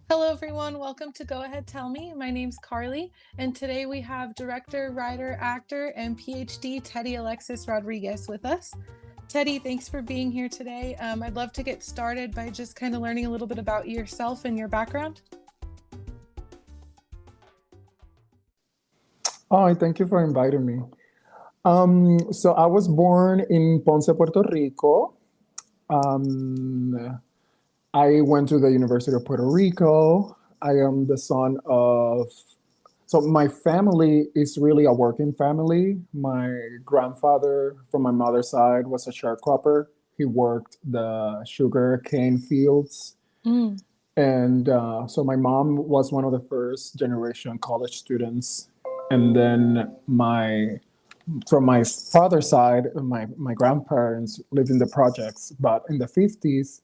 Hello, everyone. Welcome to Go Ahead Tell Me. My name's Carly, and today we have director, writer, actor, and PhD Teddy Alexis Rodriguez with us. Teddy, thanks for being here today. I'd love to get started by just kind of learning a little bit about yourself and your background. Oh, thank you for inviting me. So I was born in Ponce, Puerto Rico. Um, I went to the University of Puerto Rico. I am the son of, so my family is really a working family. My grandfather from my mother's side was a sharecropper. He worked the sugar cane fields. Mm. And so my mom was one of the first generation college students. And then from my father's side, my grandparents lived in the projects, but in the 50s,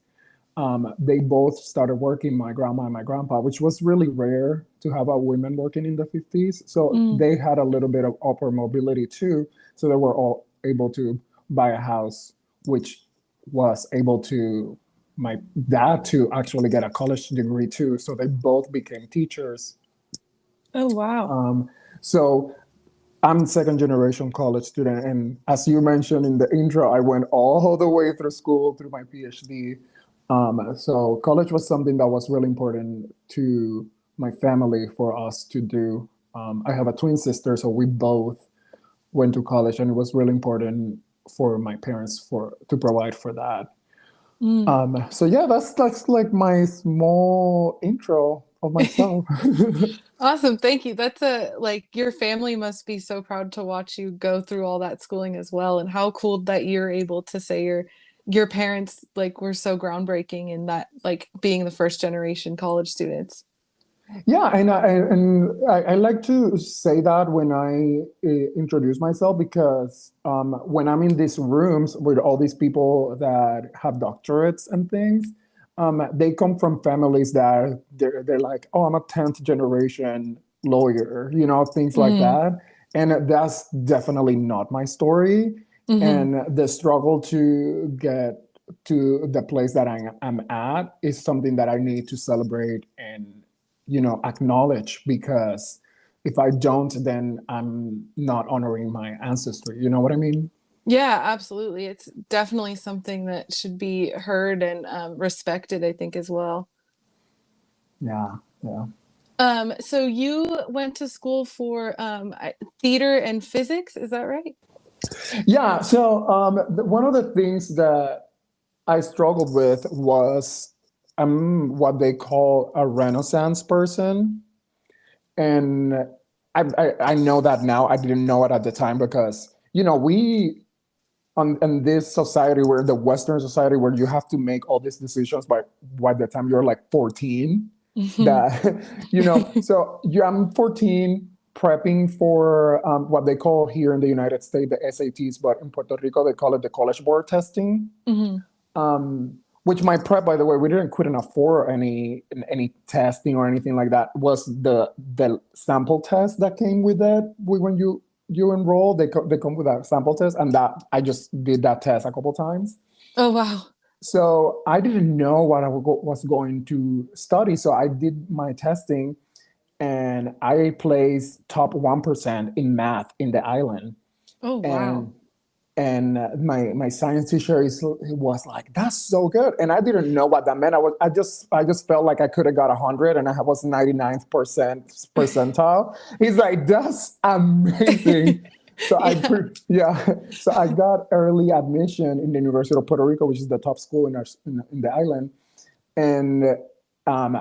they both started working, my grandma and my grandpa, which was really rare to have a women working in the 50s. So Mm. they had a little bit of upper mobility too. So they were all able to buy a house, which was able to my dad to actually get a college degree too. So they both became teachers. Oh, wow. So I'm second generation college student, and as you mentioned in the intro, I went all the way through school through my PhD. So college was something that was really important to my family for us to do. I have a twin sister, so we both went to college, and it was really important for my parents for to provide for that. Mm. So yeah, that's like my small intro of myself. Awesome. Thank you. That's your family must be so proud to watch you go through all that schooling as well. And how cool that you're able to say your parents were so groundbreaking in that, being the first generation college students. Yeah, and I like to say that when I introduce myself because when I'm in these rooms with all these people that have doctorates and things, they come from families that they're like, oh, I'm a 10th generation lawyer, things like Mm. that. And that's definitely not my story. Hmm. And the struggle to get to the place that I'm at is something that I need to celebrate and acknowledge, because if I don't, then I'm not honoring my ancestry. You know what I mean? Yeah, absolutely. It's definitely something that should be heard and respected, I think, as well. Yeah, yeah. So you went to school for theater and physics, is that right? Yeah, so one of the things that I struggled with was what they call a Renaissance person. And I know that now. I didn't know it at the time because, we in this society, where the Western society, where you have to make all these decisions by the time you're like 14, Mhm. that so I'm 14 prepping for what they call here in the United States the SATs, but in Puerto Rico they call it the College Board testing. Mhm. Which my prep, by the way, we couldn't afford any testing or anything like that. Was the sample test that came with it when you enroll? They come with a sample test, and that I just did that test a couple times. Oh, wow. So I didn't know what was going to study. So I did my testing, and I placed top 1% in math in the island. Oh, wow. And my science teacher was like, "That's so good," and I didn't know what that meant. I just felt like I could have got 100, and I was 99th percentile. He's like, "That's amazing." So Yeah. yeah, so I got early admission in the University of Puerto Rico, which is the top school in the island. And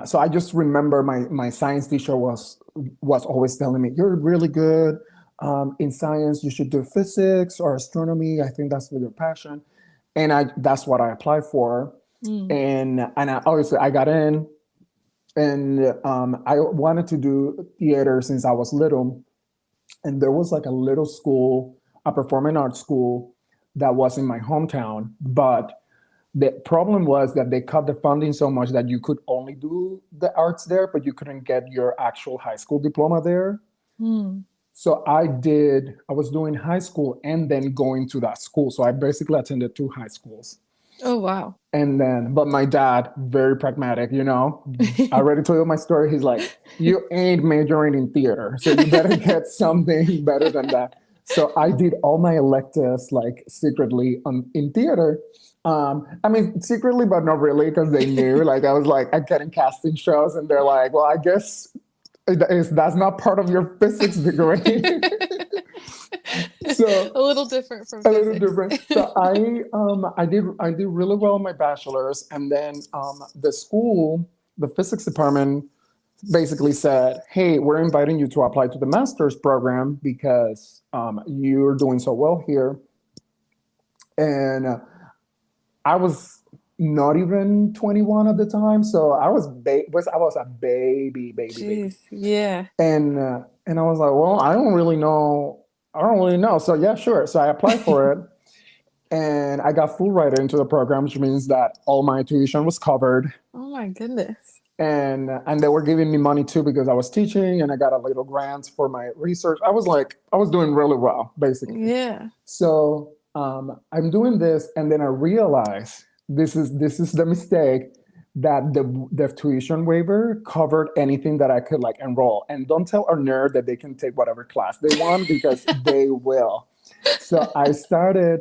so I just remember my science teacher was always telling me, "You're really good in science. You should do physics or astronomy. I think that's your passion." And that's what I applied for. Mm. And obviously I got in, and I wanted to do theater since I was little. And there was like a little school, a performing arts school that was in my hometown, but the problem was that they cut the funding so much that you could only do the arts there, but you couldn't get your actual high school diploma there. Mm. So I was doing high school and then going to that school. So I basically attended two high schools. Oh, wow. And then, but my dad, very pragmatic, you know, I already told you my story. He's like, you ain't majoring in theater, so you better get something better than that. So I did all my electives like secretly in theater. I mean, secretly, but not really, because they knew. Like, I was like, I get in casting shows, and they're like, well, I guess that's not part of your physics degree. A So little different from a little physics. different. So I did really well in my bachelor's, and then the physics department basically said, "Hey, we're inviting you to apply to the master's program because you're doing so well here." And I was not even 21 at the time, so I was a baby, Jeez. Yeah. and I was like, "Well, I don't really know." I don't really know. So yeah, sure. So I applied for it, and I got full writer into the program, which means that all my tuition was covered, Oh my goodness. and they were giving me money too because I was teaching, and I got a little grants for my research. I was doing really well, basically. Yeah. So I'm doing this, and then I realized this is the mistake, that the tuition waiver covered anything that I could like enroll. And don't tell a nerd that they can take whatever class they want, because they will. So I started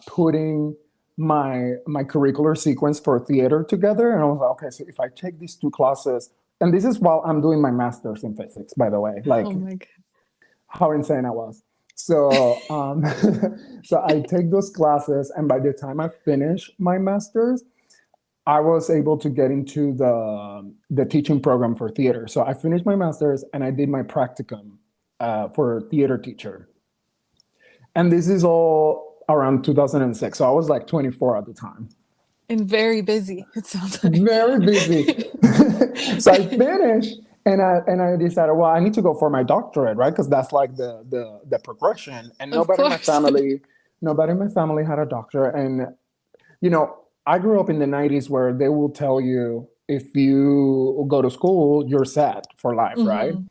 putting my curricular sequence for theater together, and I was like, okay, so if I take these two classes, and this is while I'm doing my master's in physics, by the way, like Oh my god. how insane I was. So so I take those classes, and by the time I finish my master's, I was able to get into the teaching program for theater. So I finished my master's, and I did my practicum for theater teacher. And this is all around 2006. So I was like 24 at the time. And very busy, it sounds like. Very busy. So I finished, and I decided, well, I need to go for my doctorate, right? Because that's like the progression. And Of course. nobody in my family had a doctorate. And I grew up in the 90s, where they will tell you, if you go to school, you're set for life, right? Hmm.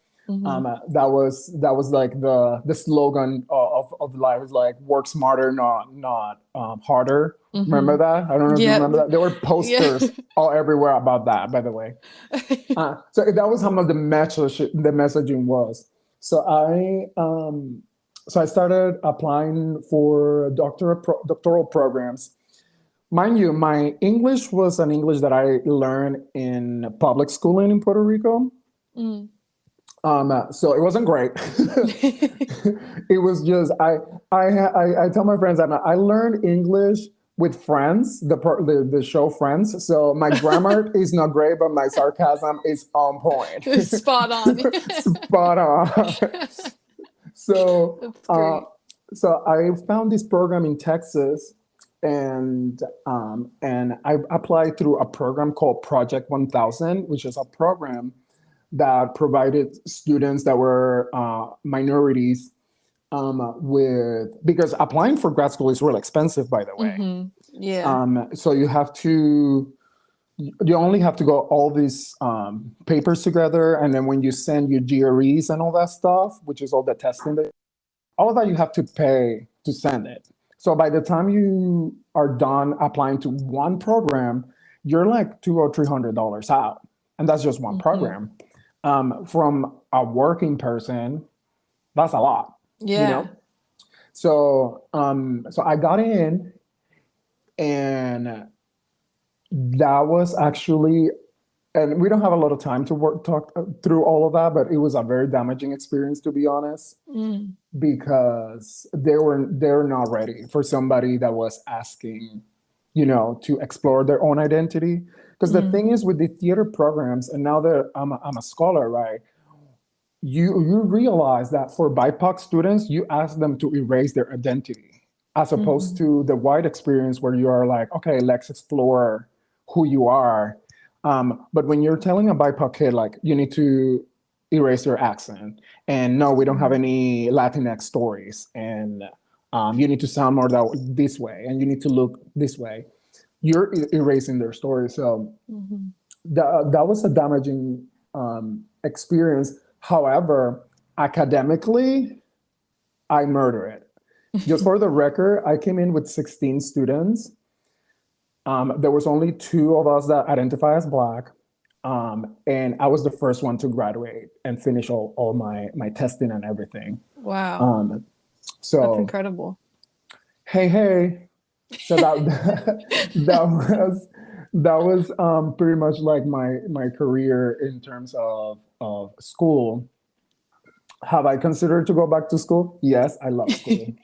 Hmm. That was like the slogan of life, is like, work smarter, not harder. Hmm. Remember that? I don't know if you Yep. remember that. There were Yeah. posters all everywhere about that, by the way. So that was how much the messaging was. So I started applying for doctoral programs. Mind you, my English was an English that I learned in public schooling in Puerto Rico. Mm. So it wasn't great. It was just I tell my friends that I learned English with Friends, the show Friends. So my grammar is not great, but my sarcasm is on point. Spot on. Spot on. So That's great. so I found this program in Texas, and I applied through a program called Project 1000, which is a program that provided students that were minorities because applying for grad school is really expensive, by the way. Hmm. Yeah. So you only have to go all these papers together, and then when you send your GREs and all that stuff, which is all the testing, all of that you have to pay to send it. So by the time you are done applying to one program, you're like $200 or $300 out, and that's just one Hmm. program. From a working person, that's a lot, you Yeah. know. So I got in, and that was actually, and we don't have a lot of time to talk through all of that, but it was a very damaging experience, to be honest, Mm. because they're not ready for somebody that was asking, to explore their own identity. Because the Mm. thing is, with the theater programs, and now that I'm a scholar, right? You realize that for BIPOC students, you ask them to erase their identity, as opposed Hmm. to the white experience, where you are like, okay, let's explore who you are. But when you're telling a BIPOC kid, like, you need to erase your accent, and no, we don't have any Latinx stories, and you need to sound more this way, and you need to look this way, you're erasing their story. So Hmm. that was a damaging experience. However, academically, I murder it. Just for the record, I came in with 16 students, There was only two of us that identify as Black. And I was the first one to graduate and finish all my testing and everything. Wow. Um, That's so, incredible. hey. So that was pretty much like my career in terms of school. Have I considered to go back to school? Yes, I love school,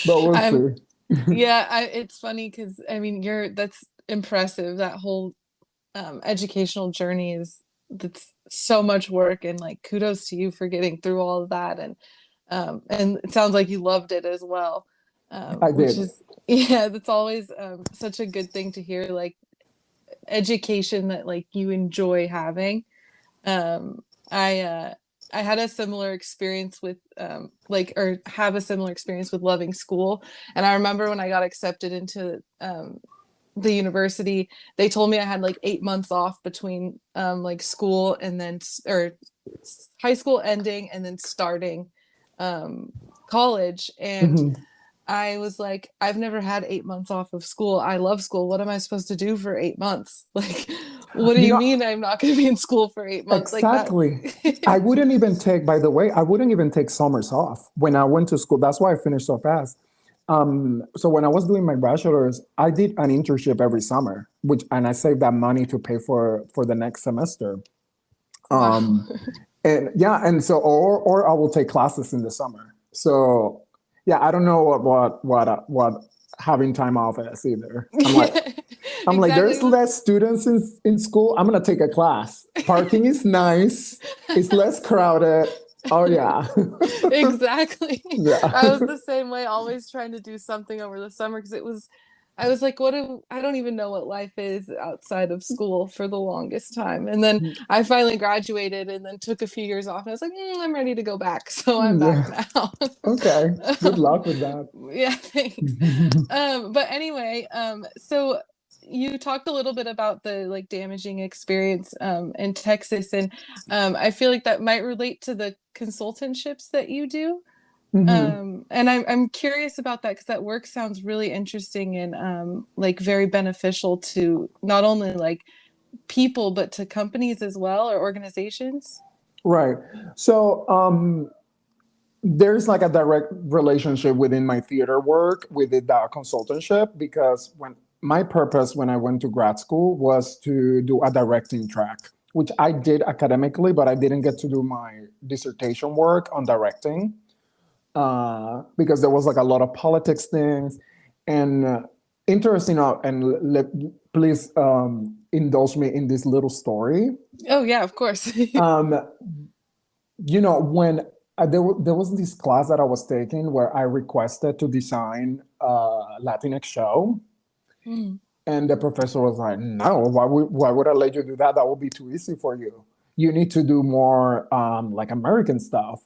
but we'll I'm see. yeah, it's funny because I mean that's impressive. That whole educational journey is that's so much work, and like kudos to you for getting through all of that, and it sounds like you loved it as well, I which did. is yeah, that's always such a good thing to hear, like education that like you enjoy having. um I I had a similar experience with like or have a similar experience with loving school. And I remember when I got accepted into the university, they told me I had like 8 months off between like school and then or high school ending and then starting college. And Mhm. I was like, I've never had 8 months off of school. I love school. What am I supposed to do for 8 months? Like, what do You you know, mean I'm not going to be in school for 8 months? Like that. exactly. I wouldn't even take, by the way, I wouldn't even take summers off when I went to school. That's why I finished so fast. So when I was doing my bachelor's, I did an internship every summer, and I saved that money to pay for the next semester. Wow. And yeah, and so or I will take classes in the summer. So yeah, I don't know what having time off is either. I'm like, Exactly. there's less students in school. I'm gonna take a class. Parking is nice. It's less crowded. Oh yeah. Exactly. Yeah. I was the same way, always trying to do something over the summer because I was like, I don't even know what life is outside of school for the longest time. And then I finally graduated and then took a few years off. And I was like, I'm ready to go back. So I'm back Yeah. now. Okay. Good um, luck with that. yeah, thanks. But anyway, so you talked a little bit about the like damaging experience in Texas, and I feel like that might relate to the consultantships that you do. Hmm. And I'm curious about that because that work sounds really interesting and like very beneficial to not only like people but to companies as well or organizations. Right. So there's like a direct relationship within my theater work with that consultantship because when my purpose when I went to grad school was to do a directing track, which I did academically, but I didn't get to do my dissertation work on directing because there was like a lot of politics things and interesting. Please indulge me in this little story. Oh yeah, of course. Um, when there was this class that I was taking where I requested to design a Latinx show, Mm. and the professor was like, "No, why would I let you do that? That would be too easy for you. You need to do more like American stuff."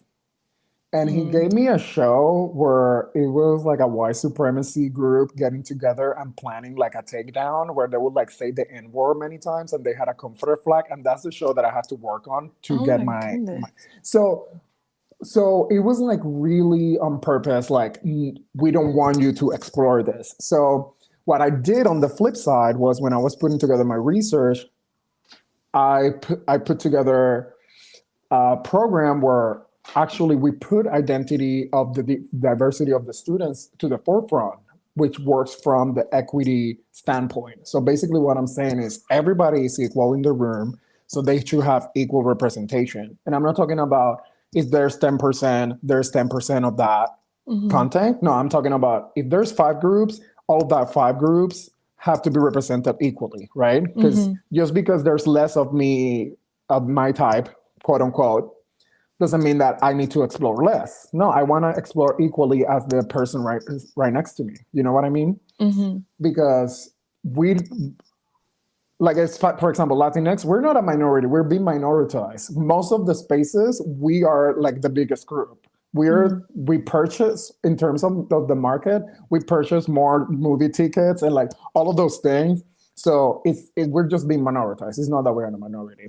And he Mm. gave me a show where it was like a white supremacy group getting together and planning like a takedown where they would like say the N word many times and they had a Confederate flag. And that's the show that I had to work on to Oh get my my. goodness. So it was like really on purpose, like, we don't want you to explore this. So what I did on the flip side was when I was putting together my research, I put together a program where actually we put identity of the diversity of the students to the forefront, which works from the equity standpoint. So basically what I'm saying is everybody is equal in the room, so they should have equal representation. And I'm not talking about if there's 10%, there's 10% of that Hmm. content. No, I'm talking about if there's 5 groups, all that 5 groups have to be represented equally, right? Because Hmm. just because there's less of me, of my type, quote unquote, doesn't mean that I need to explore less. No, I want to explore equally as the person right next to me. You know what I mean? Hmm. Because we, like, for example, Latinx, we're not a minority. We're being minoritized. Most of the spaces, we are like the biggest group. Hmm. We purchase in terms of the market. We purchase more movie tickets and like all of those things. So we're just being minoritized. It's not that we're in a minority.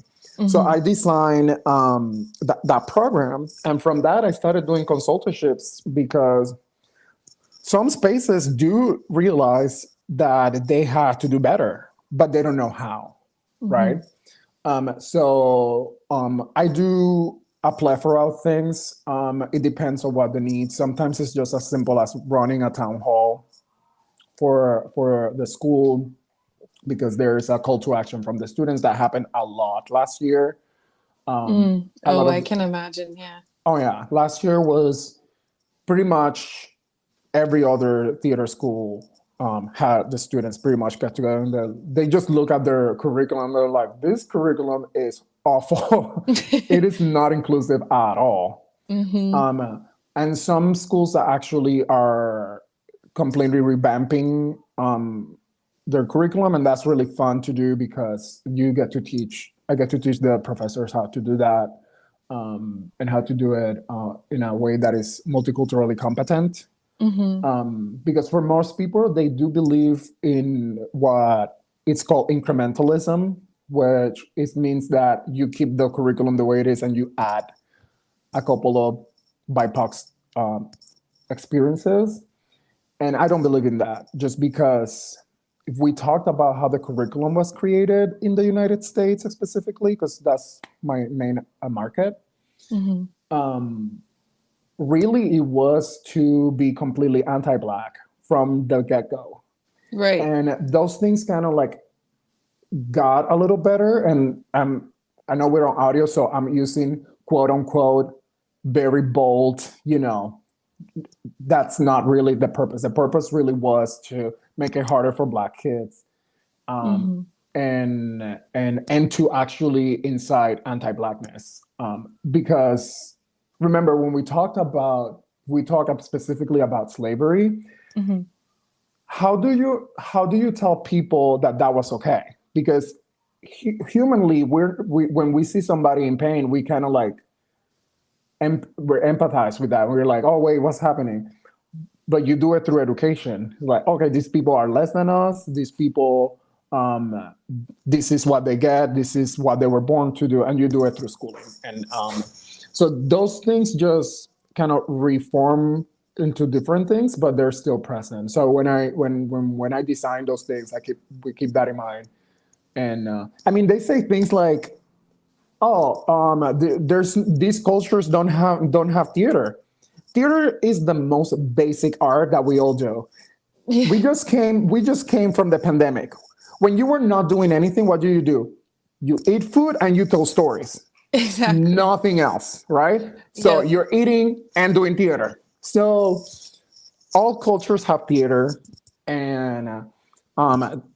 So Hmm. I designed that program, and from that I started doing consultantships because some spaces do realize that they have to do better, but they don't know how, Hmm. right? I do a plethora of things. It depends on what the needs. Sometimes it's just as simple as running a town hall for the school because there's a call to action from the students that happened a lot last year. Mm. A lot Oh, I of can imagine. Yeah. Oh yeah, last year was pretty much every other theater school had the students pretty much get together and they just look at their curriculum and they're like, this curriculum is awful. It is not inclusive at all. Hmm. And some schools that actually are completely revamping their curriculum, and that's really fun to do because I get to teach the professors how to do that, and how to do it in a way that is multiculturally competent. Hmm. Because for most people, they do believe in what it's called incrementalism, which it means that you keep the curriculum the way it is and you add a couple of BIPOC experiences. And I don't believe in that just because if we talked about how the curriculum was created in the United States specifically, because that's my main market, Hmm. really it was to be completely anti-Black from the get-go. Right. And those things kind of like got a little better. And I know we're on audio, so I'm using quote unquote very bold, that's not really the purpose. The purpose really was to make it harder for Black kids, um, Hmm. and to actually incite anti-Blackness. Because remember when we talked specifically about slavery. Hmm. How do you tell people that that was okay? Because humanly, when we see somebody in pain, we kind of like we're empathize with that. We're like, oh wait, what's happening? But you do it through education. Like, okay, these people are less than us. These people, this is what they get. This is what they were born to do, and you do it through schooling. And so those things just kind of reform into different things, but they're still present. So when I design those things, we keep that in mind. And I mean, they say things like, oh, there's these cultures don't have theater. Theater is the most basic art that we all do. Yeah. We just came from the pandemic. When you were not doing anything, what do? You eat food and you tell stories. Exactly. Nothing else, right? So Yep. you're eating and doing theater. So all cultures have theater, and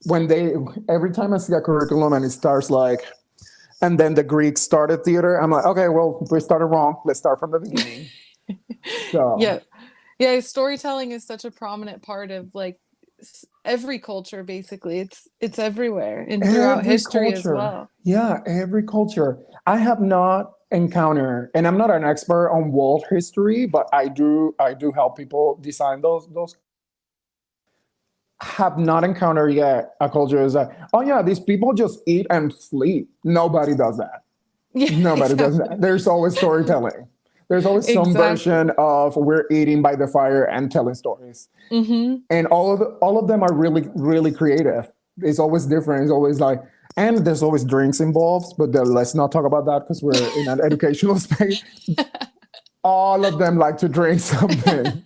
when they every time I see a curriculum and it starts like, and then the Greeks started theater, I'm like, okay, well, we started wrong. Let's start from the beginning. So Yeah. Yeah, storytelling is such a prominent part of like every culture basically. It's everywhere and throughout every history as culture, well. yeah, every culture. I have not encountered, and I'm not an expert on world history, but I do help people design those. Have not encountered yet a culture is like, oh yeah, these people just eat and sleep. Nobody does that. Yeah, Nobody does exactly. that. There's always storytelling. There's always some Exactly. version of we're eating by the fire and telling stories, Hmm. and all of them are really really creative. It's always different. It's always like, and there's always drinks involved, but let's not talk about that because we're in an educational space. All of them like to drink something.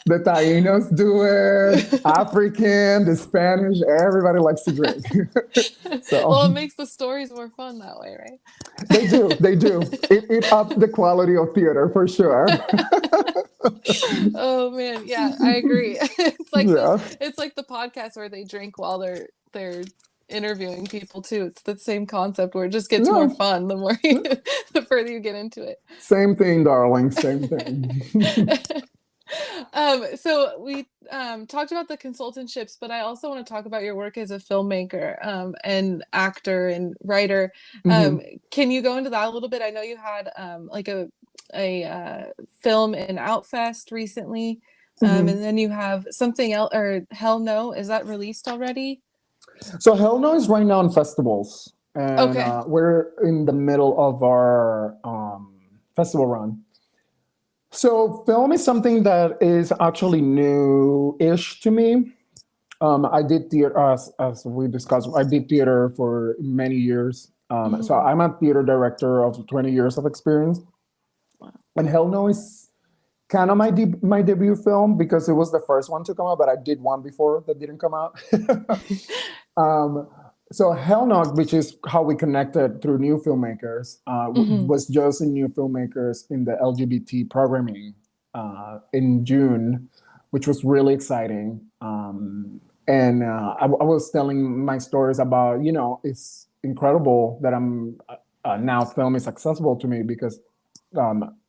The Tainos do it, African, the Spanish, everybody likes to drink. So Well, it makes the stories more fun that way, right? they do. It ups the quality of theater for sure. Oh man, yeah, I agree. Yeah. It's like the podcast where they drink while they're interviewing people too. It's the same concept where it just gets more Yeah. fun the more the further you get into it. Same thing, darling. Same thing. So we talked about the consultantships, but I also want to talk about your work as a filmmaker and actor and writer. Um, Mhm. can you go into that a little bit? I know you had like a film in Outfest recently, Mhm. and then you have something else, or Hell No, is that released already? So Hell No is right now in festivals, and Okay. we're in the middle of our festival run. So film is something that is actually new-ish to me. I did theater, as we discussed. I did theater for many years. So Mhm. I'm a theater director of 20 years of experience. Wow. And Hell No is kind of my debut film because it was the first one to come out, but I did one before that didn't come out. um, so Hell No, which is how we connected through New Filmmakers, Mhm. was just in New Filmmakers in the LGBT programming in June, which was really exciting. And I was telling my stories about, it's incredible that now film is accessible to me because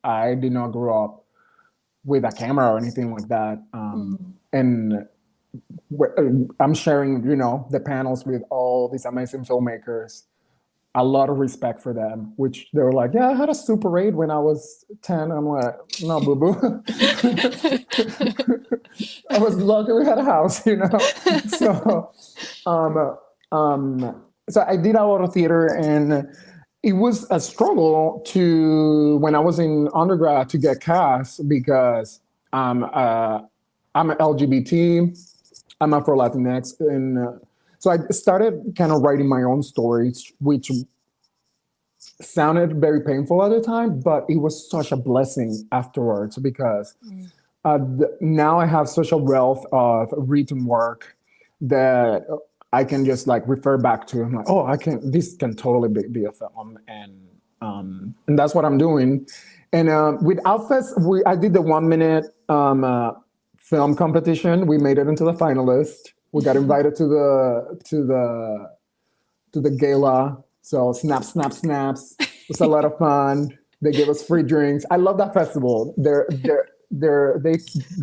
I did not grow up with a camera or anything like that. Mhm. And I'm sharing, the panels with all these amazing filmmakers. A lot of respect for them, which they were like, yeah, I had a Super 8 when I was 10. I'm like, no, boo boo. I was lucky we had a house. So, um, so I did a lot of theater, and it was a struggle to when I was in undergrad to get cast because I'm LGBT, I'm Afro Latinx, and so I started kind of writing my own stories, which sounded very painful at the time, but it was such a blessing afterwards because Mm. now I have such a wealth of written work that I can just like refer back to. I'm like, oh, this can totally be a film, and that's what I'm doing. And with Outfest, I did the 1 minute film competition. We made it into the finalist. We got invited to the gala. So snaps. It was a lot of fun. They gave us free drinks. I love that festival. The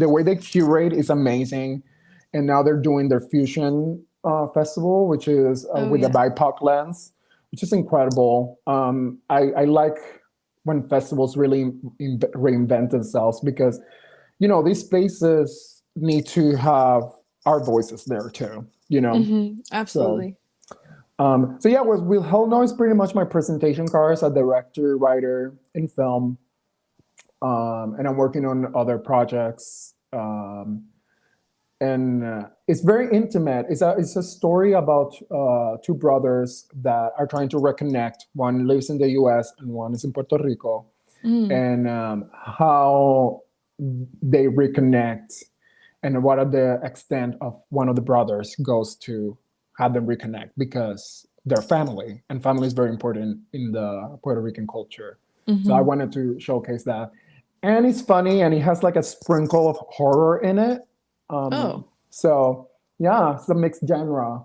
way they curate is amazing. And now they're doing their fusion festival, which is Oh with the yeah. BIPOC lens, which is incredible. I like when festivals really reinvent themselves because, these spaces need to have our voices there too. Mhm. So Absolutely. so yeah, with Hell No is pretty much my presentation card as a director, writer in film, and I'm working on other projects. And it's very intimate. It's a story about two brothers that are trying to reconnect. One lives in the U.S. and one is in Puerto Rico, Mm. and how they reconnect and what are the extent of one of the brothers goes to have them reconnect because they're family and family is very important in the Puerto Rican culture. So I Mhm. wanted to showcase that. And it's funny and it has like a sprinkle of horror in it. Oh. So yeah, it's a mixed genre.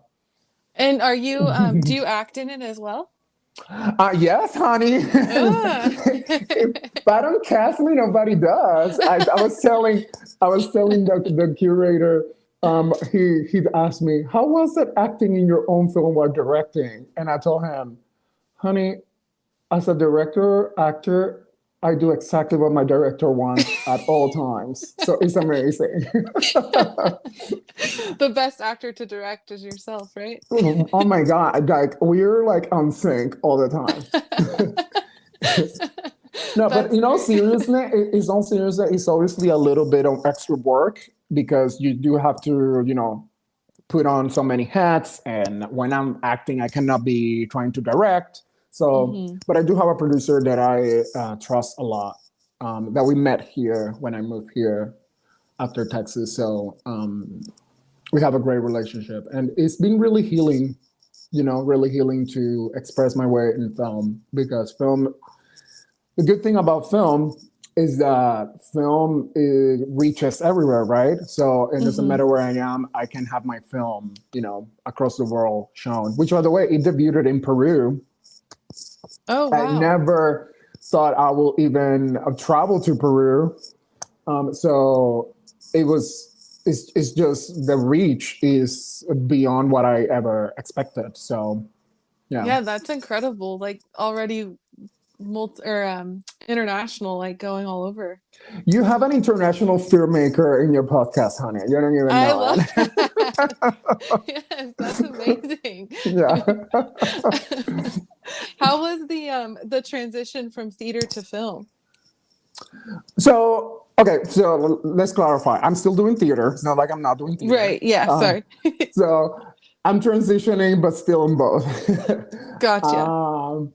And do you act in it as well? Yes, honey. Ah. If I don't cast me, nobody does. I was telling the curator. He'd asked me, "How was it acting in your own film while directing?" And I told him, "Honey, as a director, actor, I do exactly what my director wants at all times. So it's amazing." The best actor to direct is yourself, right? Oh my God, like we're like on sync all the time. No, but That's in all great. seriousness, it's obviously a little bit of extra work because you do have to, put on so many hats. And when I'm acting, I cannot be trying to direct. So, Mhm. but I do have a producer that I trust a lot that we met here when I moved here after Texas. So we have a great relationship, and it's been really healing. Really healing to express my way in film because film the good thing about film is that film reaches everywhere, right? So it doesn't Mhm. matter where I am, I can have my film, across the world shown. Which, by the way, it debuted in Peru. Oh I wow. never thought I will even travel to Peru. So it was. It's just the reach is beyond what I ever expected. So yeah. Yeah, that's incredible. Like already international, like going all over. You have an international filmmaker in your podcast, honey. You don't even I know love it. that. Yes, that's amazing. Yeah. How was the transition from theater to film? So Okay, so let's clarify. I'm still doing theater. It's not like I'm not doing theater. Right. Yeah. Sorry. So I'm transitioning, but still in both. Gotcha. um,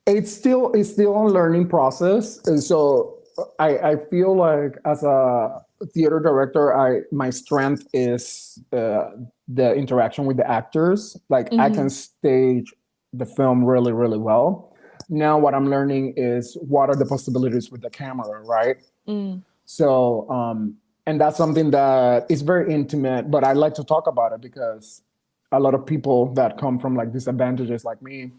it's still a learning process, and so I feel like as a theater director, my strength is the interaction with the actors. Like I can Hmm. stage the film really really well. Now what I'm learning is what are the possibilities with the camera, right? Mm. So and that's something that is very intimate, but I like to talk about it because a lot of people that come from like disadvantages like me,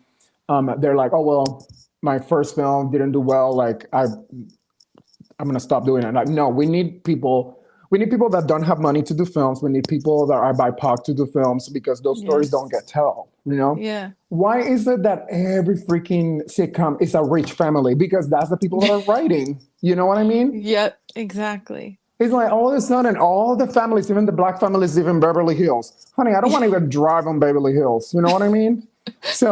they're like, oh well, my first film didn't do well. Like I'm gonna stop doing it. Like, no, we need people. We need people that don't have money to do films. We need people that are BIPOC to do films because those stories don't Yes. get told. You know, Yeah. why is it that every freaking sitcom is a rich family? Because that's the people that are writing. You know what I mean? Yep. Exactly. It's like all of a sudden, all the families, even the black families, live in Beverly Hills. Honey, I don't want to even drive on Beverly Hills. You know what I mean? So,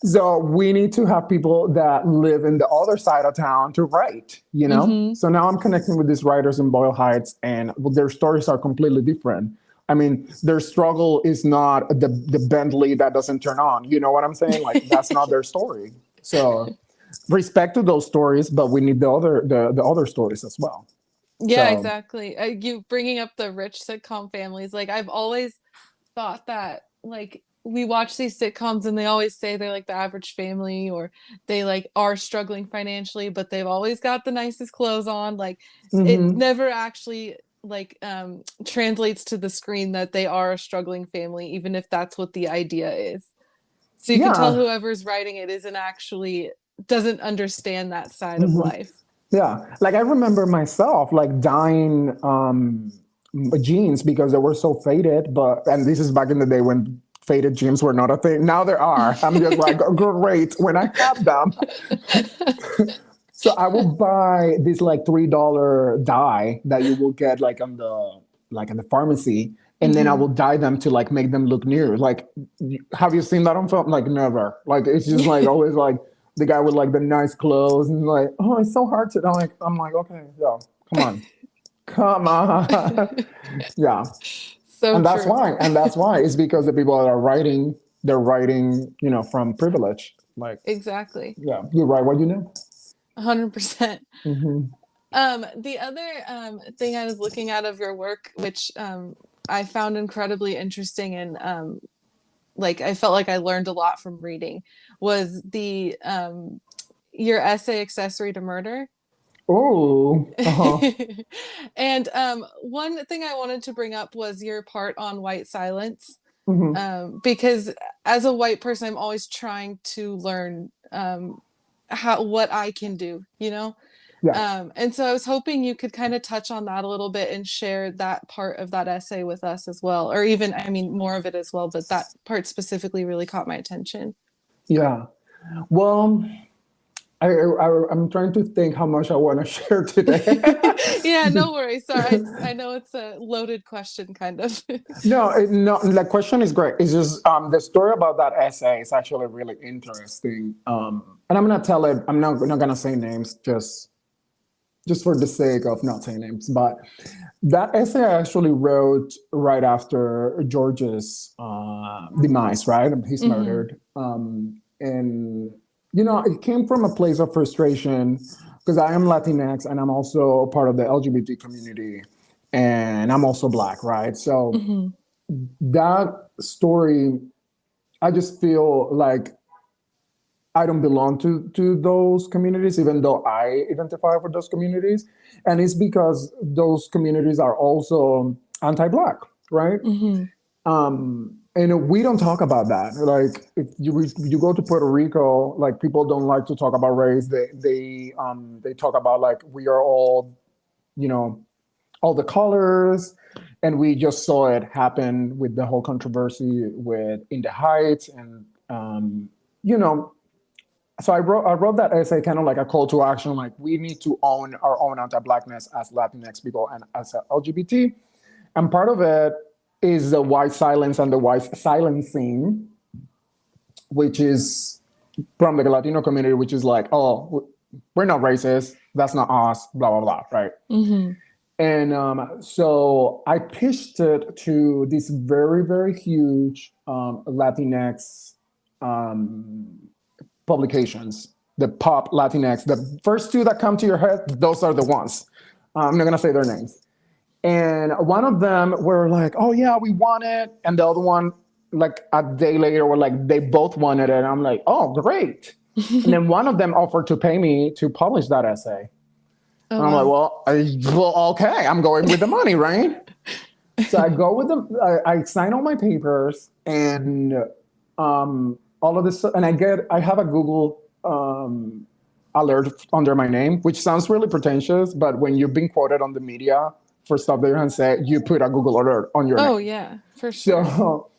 so we need to have people that live in the other side of town to write. You know. Hmm. So now I'm connecting with these writers in Boyle Heights, and their stories are completely different. I mean, their struggle is not the Bentley that doesn't turn on. You know what I'm saying? Like that's not their story. So respect to those stories, but we need the other stories as well. Yeah, So exactly. You bringing up the rich sitcom families, like I've always thought that like we watch these sitcoms and they always say they're like the average family or they like are struggling financially, but they've always got the nicest clothes on. Like it mhm. never actually like translates to the screen that they are a struggling family, even if that's what the idea is. So you can tell Yeah. whoever's writing it isn't actually doesn't understand that side of Mhm. life. Yeah. Like I remember myself like dyeing jeans because they were so faded, but and this is back in the day when faded jeans were not a thing. Now there are. I'm just like, oh, great when I have them. So I will buy this like $3 dye that you will get like in the pharmacy, and then I Hmm. will dye them to like make them look new. Like, have you seen that on film? Like never. Like it's just like always like the guy with like the nice clothes and like, oh, it's so hard to. I'm like, okay, yeah, come on, yeah. So And that's true. why, and that's why it's because the people that are writing, they're writing, from privilege. Like, Exactly. yeah, you write what you know. 100%. Hmm. The other thing I was looking at of your work, which I found incredibly interesting and like I felt like I learned a lot from reading, was the your essay "Accessory to Murder." Oh, uh-huh. And one thing I wanted to bring up was your part on white silence, Hmm. because as a white person, I'm always trying to learn how what I can do, you know. Yeah. And so I was hoping you could kind of touch on that a little bit and share that part of that essay with us as well, or even, I mean, more of it as well, but that part specifically really caught my attention. Yeah. Well, I'm trying to think how much I want to share today. Yeah, no worries. Sorry, I know it's a loaded question, kind of. No, no, the question is great. It's just the story about that essay is actually really interesting. And I'm gonna tell it. I'm not gonna say names just for the sake of not saying names. But that essay I actually wrote right after George's demise. Right, he's Hmm. murdered. And it came from a place of frustration because I am Latinx and I'm also part of the LGBT community, and I'm also Black. Right, so Hmm. that story, I just feel like I don't belong to those communities, even though I identify with those communities, and it's because those communities are also anti-black, right? Hmm. And we don't talk about that. Like if you go to Puerto Rico, like people don't like to talk about race. They talk about like we are all, you know, all the colors, and we just saw it happen with the whole controversy with In the Heights, and you know. So I wrote that essay kind of like a call to action, like we need to own our own anti-blackness as Latinx people and as LGBT, and part of it is the white silence and the white silencing, which is from the Latino community, which is like, oh, we're not racist. That's not us, blah, blah, blah, right? Mm-hmm. And so I pitched it to these very, very huge Latinx um, publications, the pop Latinx. The first two that come to your head, those are the ones. I'm not going to say their names. And one of them were like, oh, yeah, we want it. And the other one, like a day later, were like, they both wanted it. And I'm like, oh, great. And then one of them offered to pay me to publish that essay. Oh, And I'm like, well, okay, I'm going with the money, right? So I go with them. I sign all my papers, and all of this, and I have a Google alert under my name, which sounds really pretentious, but when you've been quoted on the media for stuff that you can say, you put a Google alert on your name. Oh yeah, for sure. So,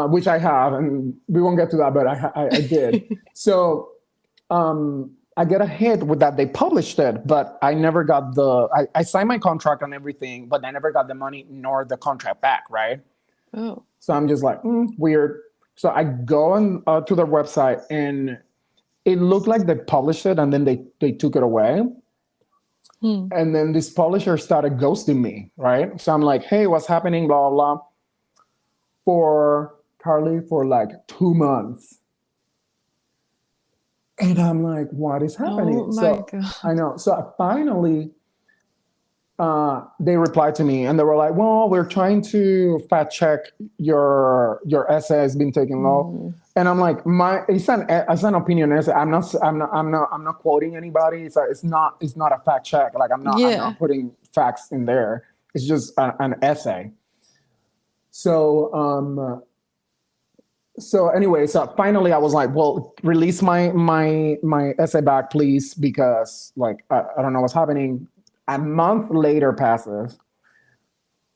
which I have, and we won't get to that, but I did. So. I get a hit with that. They published it, but I never got I signed my contract and everything, but I never got the money nor the contract back, right? Oh. So I'm just like, weird. So I go on to their website, and it looked like they published it and then they took it away. And then this publisher started ghosting me, right? So I'm like, hey, what's happening? Blah, blah, blah. For like 2 months. And I'm like, what is happening? Oh my God. I know. So finally, they replied to me, and they were like, well, we're trying to fact check your essay has been taken low. And I'm like, it's an opinion essay. I'm not quoting anybody. It's not a fact check. Like I'm not putting facts in there. It's just an essay. So anyway, so finally I was like, well, release my essay back, please, because like I don't know what's happening. A month later passes.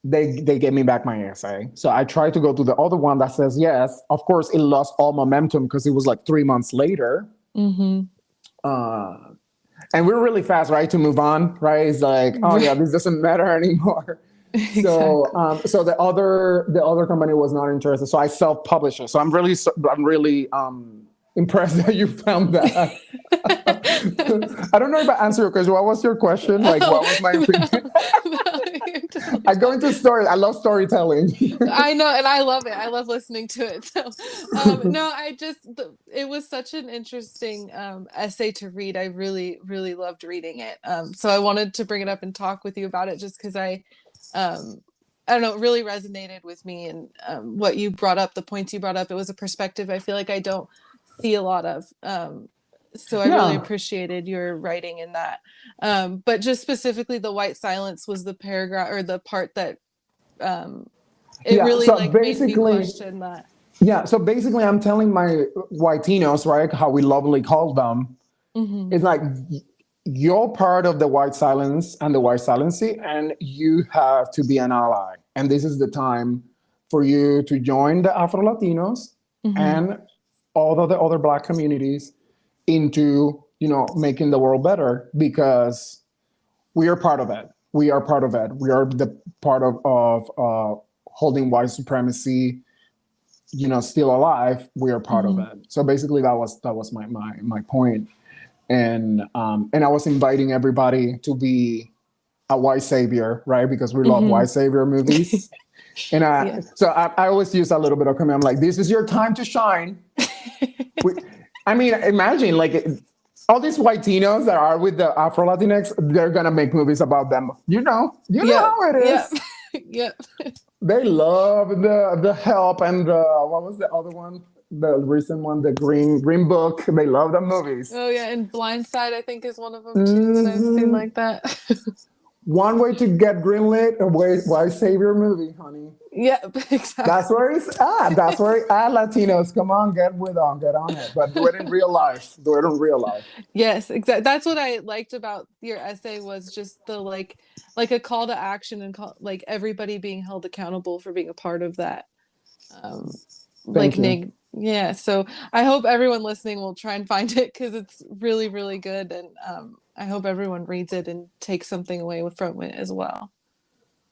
They gave me back my essay. So I tried to go to the other one that says yes. Of course, it lost all momentum because it was like 3 months later. Mm-hmm. And we're really fast, right, to move on, right? It's like, oh yeah, this doesn't matter anymore. Exactly. So the other company was not interested. So I self-published it. So I'm really impressed that you found that. I don't know if I answered your question. What was your question? Like, what was my opinion? I go into stories. I love storytelling. I know, and I love it. I love listening to it. So, no, it was such an interesting essay to read. I really, really loved reading it. So I wanted to bring it up and talk with you about it, just because I don't know, it really resonated with me, and what you brought up, the points you brought up. It was a perspective I feel like I don't see a lot of. So I really appreciated your writing in that. But just specifically, the white silence was the paragraph or the part that really made me question that. Yeah. So basically, I'm telling my whitinos, right, how we lovingly call them. Mm-hmm. It's like, you're part of the white silence and the white silency, and you have to be an ally. And this is the time for you to join the Afro-Latinos and all of the other Black communities into, making the world better, because we are part of it. We are part of it. We are the part of holding white supremacy, still alive. We are part of it. So basically that was my point. And I was inviting everybody to be a white savior, right? Because we love white savior movies. And so I always use a little bit of comment. I'm like, this is your time to shine. Imagine like all these whitinos that are with the Afro-Latinx, they're going to make movies about them. You know how it is. Yeah. They love the Help and what was the other one? The recent one, the Green Book. They love the movies. Oh yeah, and Blindside, I think, is one of them too that I've seen like that. One way to get greenlit, a white savior movie, honey. Yeah, exactly. That's where it's at. That's where it's at, Latinos. Come on, get on it. But do it in real life. Yes, exactly. That's what I liked about your essay, was just the like a call to action, and like everybody being held accountable for being a part of that. Thank you. Yeah, so I hope everyone listening will try and find it, because it's really, really good, and I hope everyone reads it and takes something away from it as well.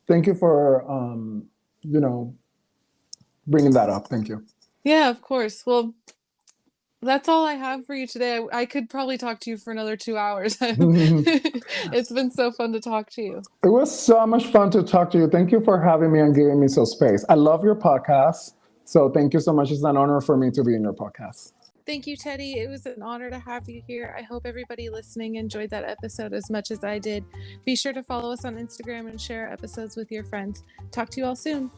Thank you for bringing that up. Thank you. Yeah, of course. Well, That's all I have for you today. I could probably talk to you for another 2 hours. It's been so fun to talk to you. It was so much fun to talk to you. Thank you for having me and giving me some space. I love your podcast. So thank you so much. It's an honor for me to be in your podcast. Thank you, Teddy. It was an honor to have you here. I hope everybody listening enjoyed that episode as much as I did. Be sure to follow us on Instagram and share episodes with your friends. Talk to you all soon.